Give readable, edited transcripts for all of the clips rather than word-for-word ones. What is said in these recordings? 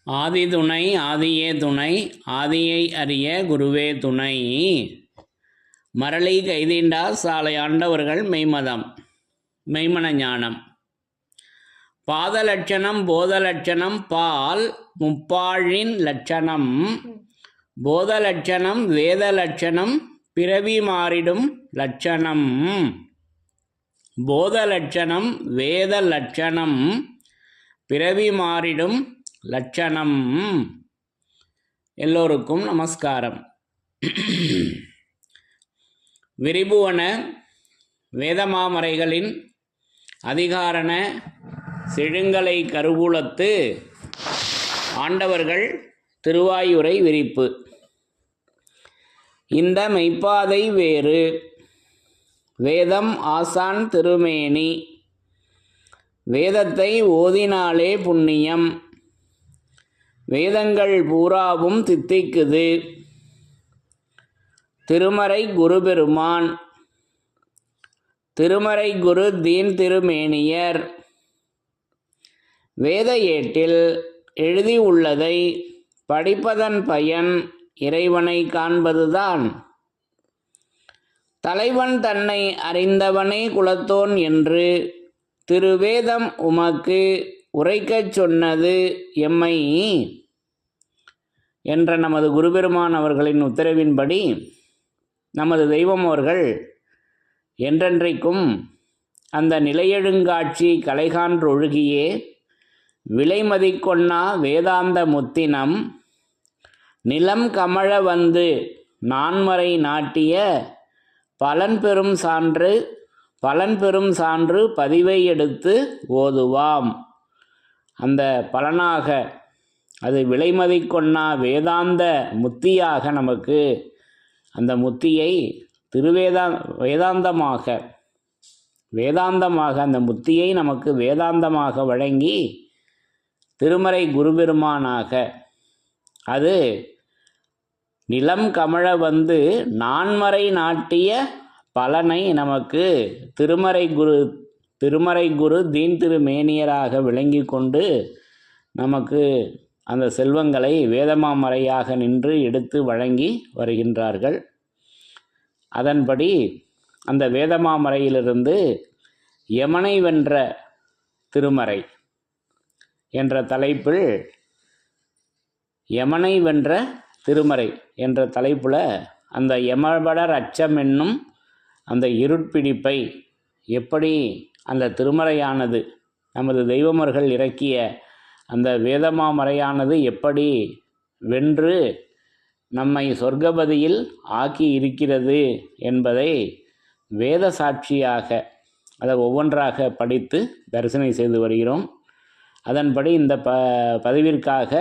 ஆதி துணை ஆதியே துணை ஆதியை அறிய குருவே துணை. மரளி கைதீண்டா சாலை ஆண்டவர்கள் மெய்மதம் மெய்மன ஞானம். பாத லட்சணம் போத லட்சணம் பால் முப்பாழின் லட்சணம். போத லட்சணம் வேத லட்சணம் பிறவி மாறிடும் லட்சணம். போத லட்சணம் வேத லட்சணம் பிறவி மாறிடும் லட்சணம். எல்லோருக்கும் நமஸ்காரம். விரிபுவன வேதமாமறைகளின் அதிகாரண செழுங்கலை கருவூலத்து ஆண்டவர்கள் திருவாயுரை விரிப்பு. இந்த மெய்ப்பாதை வேறு வேதம் ஆசான் திருமேனி. வேதத்தை ஓதினாலே புண்ணியம். வேதங்கள் பூராவும் தித்திக்குது. திருமறை குரு பெருமான் திருமறை குரு தீன் திருமேனியர் வேத ஏட்டில் எழுதி உள்ளதை படிப்பதன் பயன் இறைவனை காண்பதுதான். தலைவன் தன்னை அறிந்தவனே குலத்தோன் என்று திருவேதம் உமக்கு உரைக்கச் சொன்னது எம்மை என்ற நமது குருபெருமான் அவர்களின் உத்தரவின்படி நமது தெய்வம் அவர்கள் என்றென்றைக்கும் அந்த நிலையெழுங்காட்சி கலைகான்றொழுகியே விலைமதிக்கொண்ணா வேதாந்த முத்தினம் நிலம் கமழ வந்து நான்மறை நாட்டிய பலன் பெறும் சான்று பதிவை எடுத்து ஓதுவாம். அந்த பலனாக அது விலைமதிக்கொண்ணா வேதாந்த முத்தியாக நமக்கு அந்த முத்தியை வேதாந்தமாக அந்த முத்தியை நமக்கு வேதாந்தமாக வழங்கி திருமறை குருபெருமானாக அது நிலம் கமழ வந்து நான்மறை நாட்டிய பலனை நமக்கு திருமறை குரு தீன் திருமேனியராக விளங்கி கொண்டு நமக்கு அந்த செல்வங்களை வேதமாமறையாக நின்று எடுத்து வழங்கி வருகின்றார்கள். அதன்படி அந்த வேதமாமறையிலிருந்து யமனை வென்ற திருமறை என்ற தலைப்பில் யமனை வென்ற திருமறை என்ற தலைப்பில் அந்த யமபடர் அச்சம் என்னும் அந்த இருட்பிடிப்பை எப்படி அந்த திருமறையானது நமது தெய்வமர்கள் இறக்கிய அந்த வேதமாமறையானது எப்படி வென்று நம்மை சொர்க்கபதியில் ஆக்கி இருக்கிறது என்பதை வேத சாட்சியாக அதை ஒவ்வொன்றாக படித்து தரிசனை செய்து வருகிறோம். அதன்படி இந்த பதிவிற்காக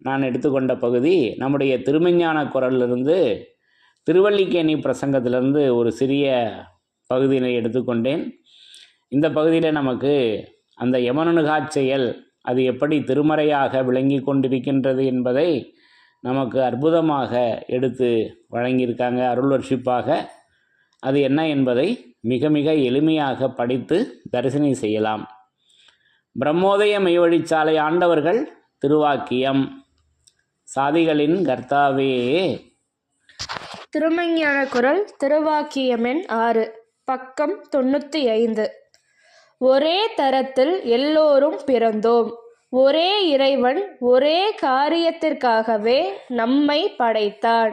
நான் எடுத்துக்கொண்ட பகுதி நம்முடைய திருமெஞ்ஞான குரலிலிருந்து திருவல்லிக்கேணி பிரசங்கத்திலிருந்து ஒரு சிறிய பகுதியினை எடுத்துக்கொண்டேன். இந்த பகுதியில் நமக்கு அந்த யமனனுகாச் செயல் அது எப்படி திருமறையாக விளங்கி கொண்டிருக்கின்றது என்பதை நமக்கு அற்புதமாக எடுத்து வழங்கியிருக்காங்க அருள் வர்ஷிப்பாக. அது என்ன என்பதை மிக மிக எளிமையாக படித்து தரிசனை செய்யலாம். பிரம்மோதய மெய்வழிச்சாலை ஆண்டவர்கள் திருவாக்கியம். சாதிகளின் கர்த்தாவே. திருமெஞ்ஞான குரல் திருவாக்கியமெண் 6 பக்கம் 95. ஒரே தரத்தில் எல்லோரும் பிறந்தோம். ஒரே இறைவன் ஒரே காரியத்திற்காகவே நம்மை படைத்தான்.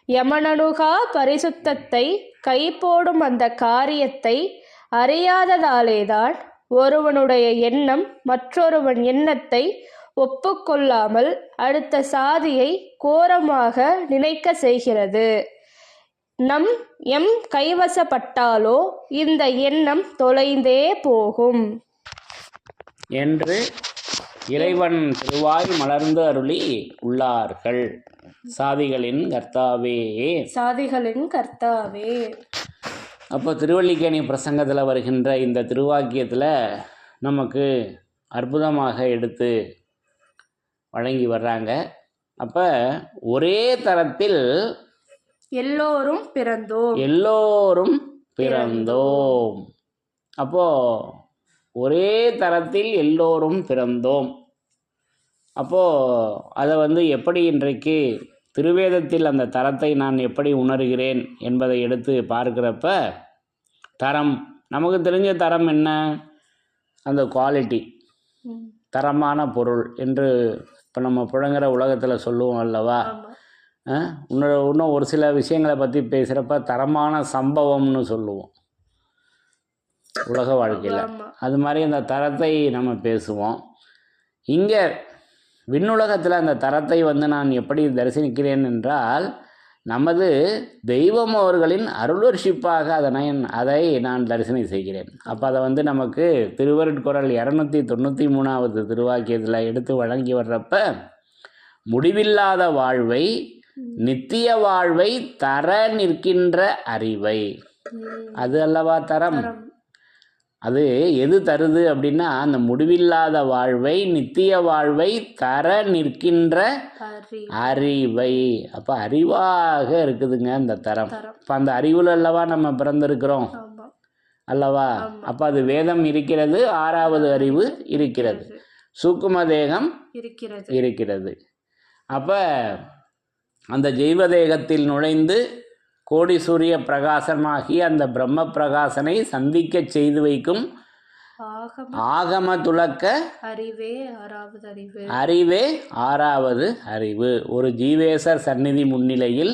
யமனனுகா பரிசுத்தத்தை கைப்போடும் அந்த காரியத்தை அறியாததாலேதான் ஒருவனுடைய எண்ணம் மற்றொருவன் எண்ணத்தை ஒப்புக்கொள்ளாமல் அடுத்த சாதியை கோரமாக நினைக்க செய்கிறது. எம் கைவசப்பட்டாலோ இந்த எண்ணம் தொலைந்தே போகும் என்று இறைவன் திருவாய் மலர்ந்து அருளி உள்ளார்கள். சாதிகளின் கர்த்தாவே. அப்போ திருவல்லிக்கேணி பிரசங்கத்தில் வருகின்ற இந்த திருவாக்கியத்தில் நமக்கு அற்புதமாக எடுத்து வழங்கி வர்றாங்க. அப்போ ஒரே தரத்தில் எல்லோரும் பிறந்தோம். அப்போ ஒரே தரத்தில் எல்லோரும் பிறந்தோம். அப்போது அதை எப்படி இன்றைக்கு திருவேதத்தில் அந்த தரத்தை நான் எப்படி உணர்கிறேன் என்பதை எடுத்து பார்க்குறப்ப தரம், நமக்கு தெரிஞ்ச தரம் என்ன? அந்த குவாலிட்டி, தரமான பொருள் என்று இப்போ நம்ம புழங்குற உலகத்தில் சொல்லுவோம் அல்லவா? இன்னும் ஒரு சில விஷயங்களை பற்றி பேசுகிறப்ப தரமான சம்பவம்னு சொல்லுவோம் உலக வாழ்க்கையில். அது மாதிரி அந்த தரத்தை நம்ம பேசுவோம். இங்கே விண்ணுலகத்தில் அந்த தரத்தை நான் எப்படி தரிசனிக்கிறேன் என்றால், நமது தெய்வம் அவர்களின் அருளர்ஷிப்பாக அதை நான் தரிசனை செய்கிறேன். அப்போ அதை நமக்கு திருவருட்குறள் 293வது திருவாக்கியத்தில் எடுத்து வழங்கி வர்றப்ப, முடிவில்லாத வாழ்வை, நித்திய வாழ்வை தர நிற்கின்ற அறிவை, அது அல்லவா தரம்? அது எது தருது அப்படின்னா, அந்த முடிவில்லாத வாழ்வை, நித்திய வாழ்வை தர நிற்கின்ற அறிவை. அப்போ அறிவாக இருக்குதுங்க அந்த தரம். இப்போ அந்த அறிவுல அல்லவா நம்ம பிறந்திருக்கிறோம் அல்லவா? அப்போ அது வேதம் இருக்கிறது, 6வது அறிவு இருக்கிறது, சூக்கும தேகம் இருக்கிறது. அப்போ அந்த ஜெய்வ தேகத்தில் நுழைந்து கோடி சூரிய பிரகாசமாகி அந்த பிரம்ம பிரகாசனை சந்திக்க செய்து வைக்கும் ஆகம துலக்க அறிவே 6வது அறிவு. ஒரு ஜீவேசர் சந்நிதி முன்னிலையில்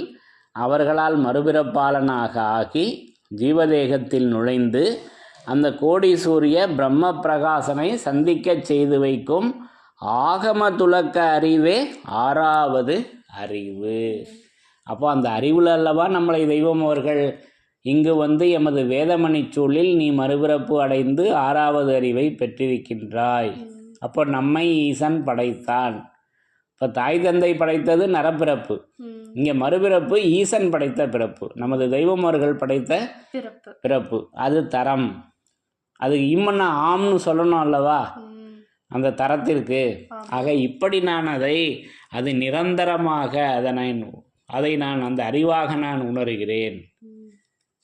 அவர்களால் மறுபிறப்பாளனாக ஆகி ஜீவதேகத்தில் நுழைந்து அந்த கோடி சூரிய பிரம்ம பிரகாசனை சந்திக்க செய்து வைக்கும் ஆகம துலக்க அறிவே 6வது அறிவு. அப்போ அந்த அறிவில் அல்லவா நம்மளை தெய்வம் அவர்கள் இங்கு எமது வேதமணி சூழலில் நீ மறுபிறப்பு அடைந்து 6வது அறிவை பெற்றிருக்கின்றாய். அப்போ நம்மை ஈசன் படைத்தான். இப்போ தாய் தந்தை படைத்தது நரப்பிறப்பு, இங்கே மறுபிறப்பு ஈசன் படைத்த பிறப்பு, நமது தெய்வம் அவர்கள் படைத்த பிறப்பு. அது தரம். அது இம்மன்னா ஆம்னு சொல்லணும் அல்லவா அந்த தரத்திற்கு. ஆக இப்படி நான் அது நிரந்தரமாக அதை நான் அந்த அறிவாக நான் உணர்கிறேன்.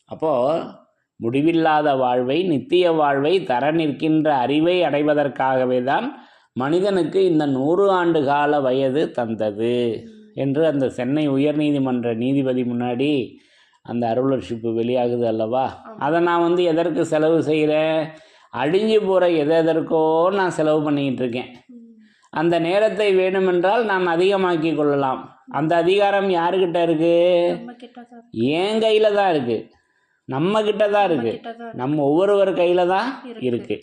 அப்போது முடிவில்லாத வாழ்வை, நித்திய வாழ்வை தர நிற்கின்ற அறிவை அடைவதற்காகவே தான் மனிதனுக்கு இந்த 100 ஆண்டு கால வயது தந்தது என்று அந்த சென்னை உயர்நீதிமன்ற நீதிபதி முன்னாடி அந்த அருளர்ஷிப்பு வெளியாகுது அல்லவா? அதை நான் எதற்கு செலவு செய்கிறேன்? அழிஞ்சு போகிற எதற்கோ நான் செலவு பண்ணிக்கிட்டு இருக்கேன். அந்த நேரத்தை வேணுமென்றால் நான் அதிகமாக்கி கொள்ளலாம். அந்த அதிகாரம் யாருக்கிட்ட இருக்கு? என் கையில் தான் இருக்குது, நம்ம கிட்ட தான் இருக்குது, நம்ம ஒவ்வொருவர் கையில் தான் இருக்குது.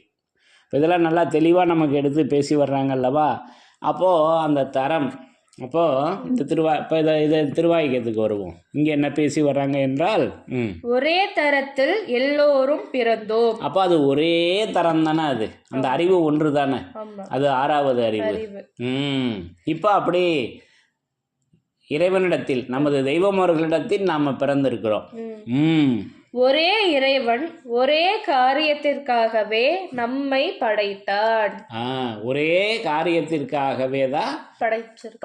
இதெல்லாம் நல்லா தெளிவாக நமக்கு எடுத்து பேசி வர்றாங்க அல்லவா? அப்போது அந்த தரம். அப்போது இந்த இதை திருவாய்க்கத்துக்கு வருவோம். இங்கே என்ன பேசி வர்றாங்க என்றால், ஒரே தரத்தில் எல்லோரும் பிறந்தோம். அப்போ அது ஒரே தரம் தானே, அது அந்த அறிவு ஒன்று தானே, அது 6வது அறிவு. இப்போ அப்படி இறைவனிடத்தில், நமது தெய்வம் அவர்களிடத்தில் நாம் பிறந்திருக்கிறோம். ஒரே இறைவன் ஒரே காரியத்திற்காகவே நம்மை படைத்தான். ஒரே காரியத்திற்காகவே தான்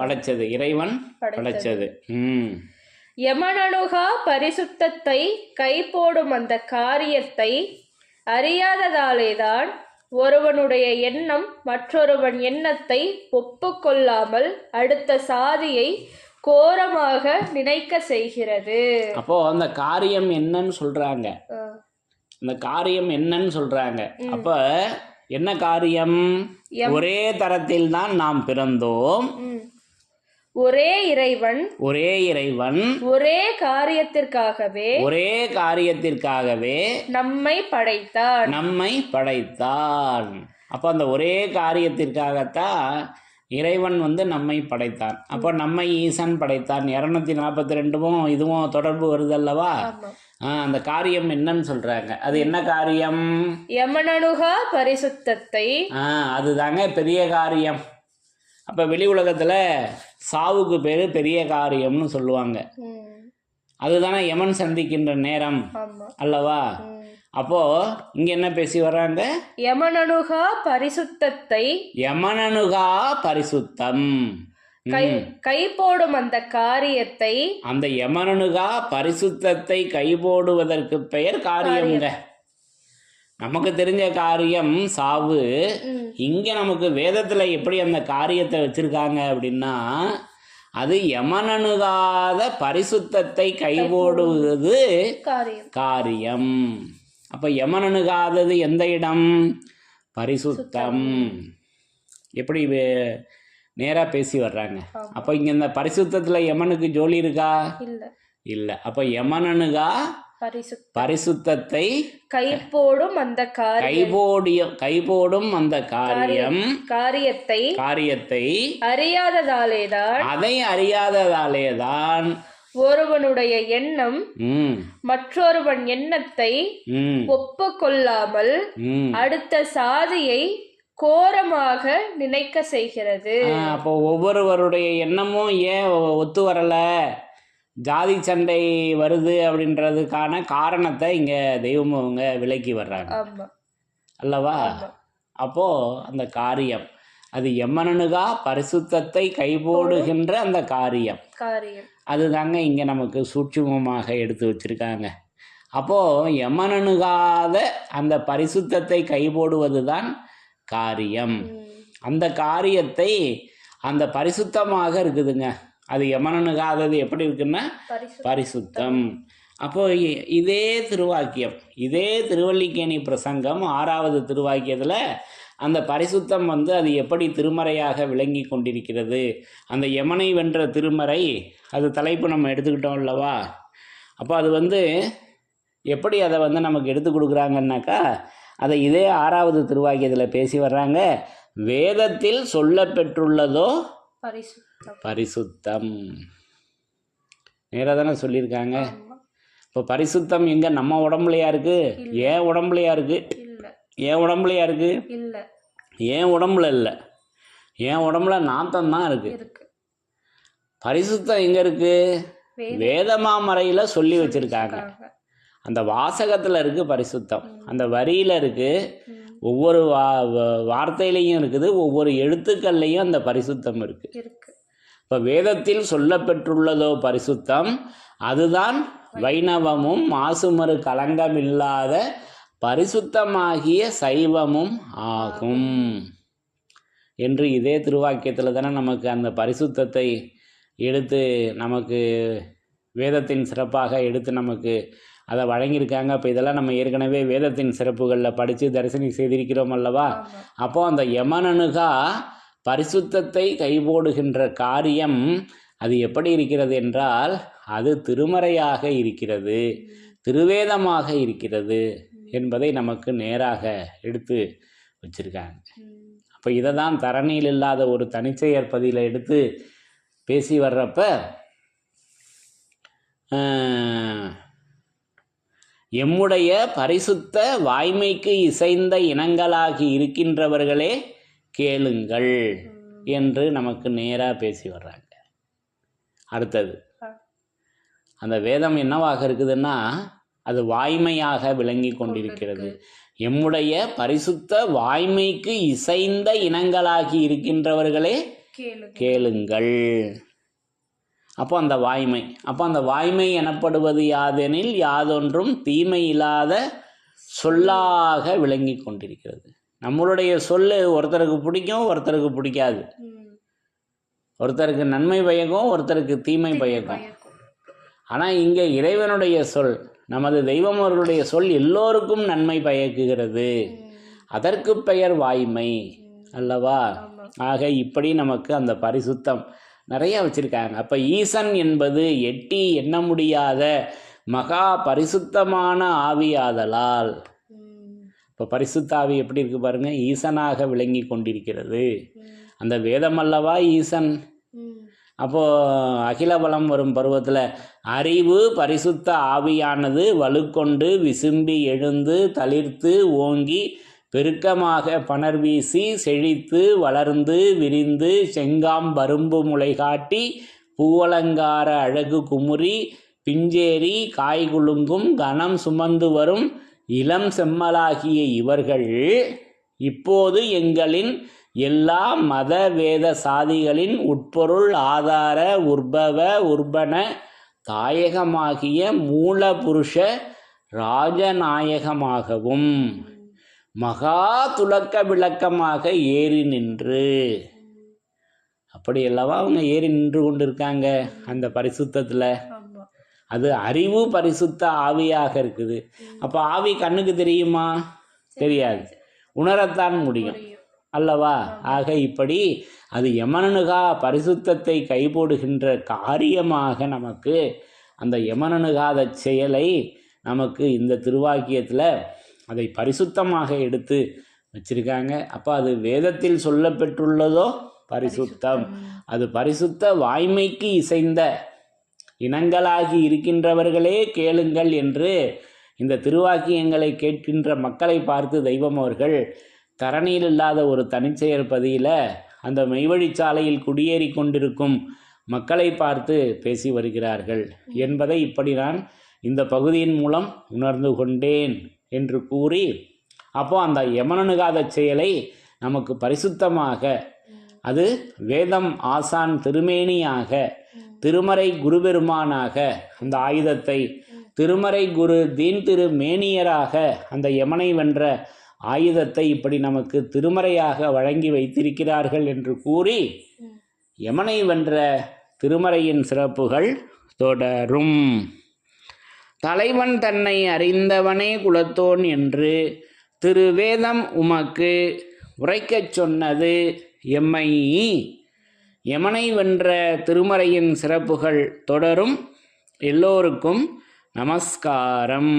படைச்சது, இறைவன் படைச்சது. யமனனுகா பரிசுத்தத்தை கைப்போடும் அந்த காரியத்தை அறியாததாலேதான் ஒருவனுடைய எண்ணம் மற்றொருவன் எண்ணத்தை ஒப்புக்கொள்ளாமல் அடுத்த சாதியை கோரமாக நினைக்க செய்கிறது. அப்போ அந்த காரியம் என்னன்னு சொல்றாங்க, அந்த காரியம் என்னன்னு சொல்றாங்க. அப்ப என்ன காரியம்? ஒரே தரத்தில் தான் நாம் பிறந்தோம், ஒரே இறைவன் ஒரே காரியத்திற்காகவே நம்மை படைத்தான். அப்போ அந்த ஒரே காரியத்திற்காகத்தான் இறைவன் நம்மை படைத்தான். அப்போ நம்மை ஈசன் படைத்தான். 242வும் இதுவும் தொடர்பு வருது அல்லவா? அந்த காரியம் என்னன்னு சொல்றாங்க. அது என்ன காரியம்? யமனனுகா பரிசுத்தத்தை. அதுதாங்க பெரிய காரியம். அப்போ வெளி உலகத்தில் சாவுக்கு பேர் பெரிய காரியம்னு சொல்லுவாங்க. அதுதானே யமன் சந்திக்கின்ற நேரம் அல்லவா? அப்போ இங்க என்ன பேசி வர்றாங்க? யமனனுகா பரிசுத்தம், கைப்போடும் அந்த காரியத்தை, அந்த யமனனுகா பரிசுத்தத்தை கைபோடுவதற்கு பெயர் காரியம்ங்க. நமக்கு தெரிஞ்ச காரியம் சாவு. இங்கே நமக்கு வேதத்தில் எப்படி அந்த காரியத்தை வச்சுருக்காங்க அப்படின்னா, அது யமனணுகாத பரிசுத்தத்தை கைபோடுவது காரியம். அப்போ யமனணுகாதது எந்த இடம்? பரிசுத்தம். எப்படி நேராக பேசி வர்றாங்க. அப்போ இங்கே இந்த பரிசுத்தத்தில் யமனுக்கு ஜோலி இருக்கா? இல்லை. அப்போ யமனணுகா பரிசுத்தத்தை கைபோடும் அந்த காரியத்தை அறியாததாலேதான் ஒருவனுடைய எண்ணம் மற்றொருவன் எண்ணத்தை ஒப்புக்கொள்ளாமல் அடுத்த சாதியை கோரமாக நினைக்க செய்கிறது. அப்போ ஒவ்வொருவருடைய எண்ணமும் ஏன் ஒத்து வரல, ஜாதி சண்டை வருது அப்படின்றதுக்கான காரணத்தை இங்க தெய்வம் அவங்க விலக்கி வர்றாங்க அல்லவா? அப்போ அந்த காரியம் அது யமனணுகா பரிசுத்தத்தை கைபோடுகின்ற அந்த காரியம் அதுதாங்க இங்க நமக்கு சூட்சுமமாக எடுத்து வச்சிருக்காங்க. அப்போ யமனணுகாத அந்த பரிசுத்தத்தை கைபோடுவது தான் காரியம். அந்த காரியத்தை அந்த பரிசுத்தமாக இருக்குதுங்க. அது யமனணுகாதது எப்படி இருக்குன்னா பரிசுத்தம். அப்போ இதே திருவாக்கியம், இதே திருவல்லிக்கேணி பிரசங்கம் 6வது திருவாக்கியத்தில் அந்த பரிசுத்தம் அது எப்படி திருமறையாக விளங்கி கொண்டிருக்கிறது. அந்த யமனை வென்ற திருமறை அது தலைப்பு நம்ம எடுத்துக்கிட்டோம் அல்லவா? அப்போ அது எப்படி அதை நமக்கு எடுத்து கொடுக்குறாங்கன்னாக்கா, அதை இதே 6வது திருவாக்கியத்தில் பேசி வர்றாங்க. வேதத்தில் சொல்லப்பெற்றுள்ளதோ பரிசுத்தம். நேராக தானே சொல்லியிருக்காங்க. இப்போ பரிசுத்தம் எங்க நம்ம உடம்புலையா இருக்கு? ஏன் உடம்புலையா இருக்கு? ஏன் உடம்புலையா இருக்கு? ஏன் உடம்புல இல்லை. என் உடம்புல நாத்தம் தான் இருக்கு. பரிசுத்தம் எங்க இருக்கு? வேதமாமறையில் சொல்லி வச்சிருக்காங்க. அந்த வாசகத்தில் இருக்கு பரிசுத்தம், அந்த வரியில் இருக்கு, ஒவ்வொரு வார்த்தையிலையும் இருக்குது, ஒவ்வொரு எழுத்துக்கள்லையும் அந்த பரிசுத்தம் இருக்கு. இப்போ வேதத்தில் சொல்லப்பெற்றுள்ளதோ பரிசுத்தம், அதுதான் வைணவமும் மாசுமறு களங்கமில்லாத பரிசுத்தமாகிய சைவமும் ஆகும் என்று இதே திருவாக்கியத்தில் தானே நமக்கு அந்த பரிசுத்தத்தை எடுத்து நமக்கு வேதத்தின் சிறப்பாக எடுத்து நமக்கு அதை வழங்கியிருக்காங்க. அப்போ இதெல்லாம் நம்ம ஏற்கனவே வேதத்தின் சிறப்புகளில் படித்து தரிசனி செய்திருக்கிறோம் அல்லவா? அப்போது அந்த யமனணுகா பரிசுத்தத்தை கைபோடுகின்ற காரியம் அது எப்படி இருக்கிறது என்றால், அது திருமறையாக இருக்கிறது, திருவேதமாக இருக்கிறது என்பதை நமக்கு நேராக எடுத்து வச்சிருக்காங்க. அப்போ இதை தான் தரணியில் இல்லாத ஒரு தனிச்செயற் பதியில் எடுத்து பேசி வர்றப்ப எம்முடைய பரிசுத்த வாய்மைக்கு இசைந்த இனங்களாகி இருக்கின்றவர்களே கேளுங்கள் என்று நமக்கு நேராக பேசி வர்றாங்க. அடுத்தது அந்த வேதம் என்னவாக இருக்குதுன்னா, அது வாய்மையாக விளங்கி கொண்டிருக்கிறது. எம்முடைய பரிசுத்த வாய்மைக்கு இசைந்த இனங்களாகி இருக்கின்றவர்களே கேளுங்கள். அப்போ அந்த வாய்மை எனப்படுவது யாதெனில் யாதொன்றும் தீமை இல்லாத சொல்லாக விளங்கி கொண்டிருக்கிறது. நம்மளுடைய சொல்லு ஒருத்தருக்கு பிடிக்கும், ஒருத்தருக்கு பிடிக்காது. ஒருத்தருக்கு நன்மை பயக்கும், ஒருத்தருக்கு தீமை பயக்கும். ஆனால் இங்கே இறைவனுடைய சொல், நமது தெய்வம் அவர்களுடைய சொல் எல்லோருக்கும் நன்மை பயக்குகிறது. அதற்கு பெயர் வாய்மை அல்லவா? ஆக இப்படி நமக்கு அந்த பரிசுத்தம் நிறைய வச்சுருக்காங்க. அப்போ ஈசன் என்பது எட்டி எண்ண முடியாத மகா பரிசுத்தமான ஆவியாதலால், இப்போ பரிசுத்த ஆவி எப்படி இருக்குது பாருங்கள், ஈசனாக விளங்கி கொண்டிருக்கிறது. அந்த வேதம் அல்லவா ஈசன். அப்போது அகிலபலம் வரும் பருவத்தில் அறிவு பரிசுத்த ஆவியானது வலுக்கொண்டு விசும்பி எழுந்து தளிர்த்து ஓங்கி பெருக்கமாக பணர் வீசி செழித்து வளர்ந்து விரிந்து செங்காம் பரும்பு முளை காட்டி பூவலங்கார அழகு குமுறி பிஞ்சேரி காய்குலுங்கும் கனம் சுமந்து வரும் இளம் செம்மலாகிய இவர்கள் இப்போது எங்களின் எல்லா மத வேத சாதிகளின் உட்பொருள் ஆதார உற்பவ உற்பன தாயகமாகிய மூல புருஷ ராஜநாயகமாகவும் மகா துலக்க விளக்கமாக ஏறி நின்று. அப்படியல்லவா அவங்க ஏறி நின்று கொண்டு இருக்காங்க அந்த பரிசுத்தத்தில். அது அறிவு பரிசுத்த ஆவியாக இருக்குது. அப்போ ஆவி கண்ணுக்கு தெரியுமா? தெரியாது, உணரத்தான் முடியும் அல்லவா? ஆக இப்படி அது யமனனுகா பரிசுத்தத்தை கைபோடுகின்ற காரியமாக நமக்கு அந்த யமனனுகாத செயலை நமக்கு இந்த திருவாக்கியத்தில் அதை பரிசுத்தமாக எடுத்து வச்சிருக்காங்க. அப்போ அது வேதத்தில் சொல்லப்பெற்றுள்ளதோ பரிசுத்தம். அது பரிசுத்த வாய்மைக்கு இசைந்த இனங்களாகி இருக்கின்றவர்களே கேளுங்கள் என்று இந்த திருவாக்கியங்களை கேட்கின்ற மக்களை பார்த்து தெய்வம் அவர்கள் தரணியில் இல்லாத ஒரு தனிச்செயர் பதியில் அந்த மெய்வழிச்சாலையில் குடியேறி கொண்டிருக்கும் மக்களை பார்த்து பேசி வருகிறார்கள் என்பதை இப்படி நான் இந்த பகுதியின் மூலம் உணர்ந்து கொண்டேன் என்று கூறி, அப்போ அந்த யமனனுகாத செயலை நமக்கு பரிசுத்தமாக, அது வேதம் ஆசான் திருமேனியாக, திருமறை குருபெருமானாக அந்த ஆயுதத்தை, திருமறை குரு தீன் திரு மேனியராக அந்த யமனை வென்ற ஆயுதத்தை இப்படி நமக்கு திருமறையாக வழங்கி வைத்திருக்கிறார்கள் என்று கூறி, யமனை வென்ற திருமறையின் சிறப்புகள் தொடரும். தலைவன் தன்னை அறிந்தவனே குலத்தோன் என்று திருவேதம் உமக்கு உரைக்கச் சொன்னது எம்மை. யமனை வென்ற திருமறையின் சிறப்புகள் தொடரும். எல்லோருக்கும் நமஸ்காரம்.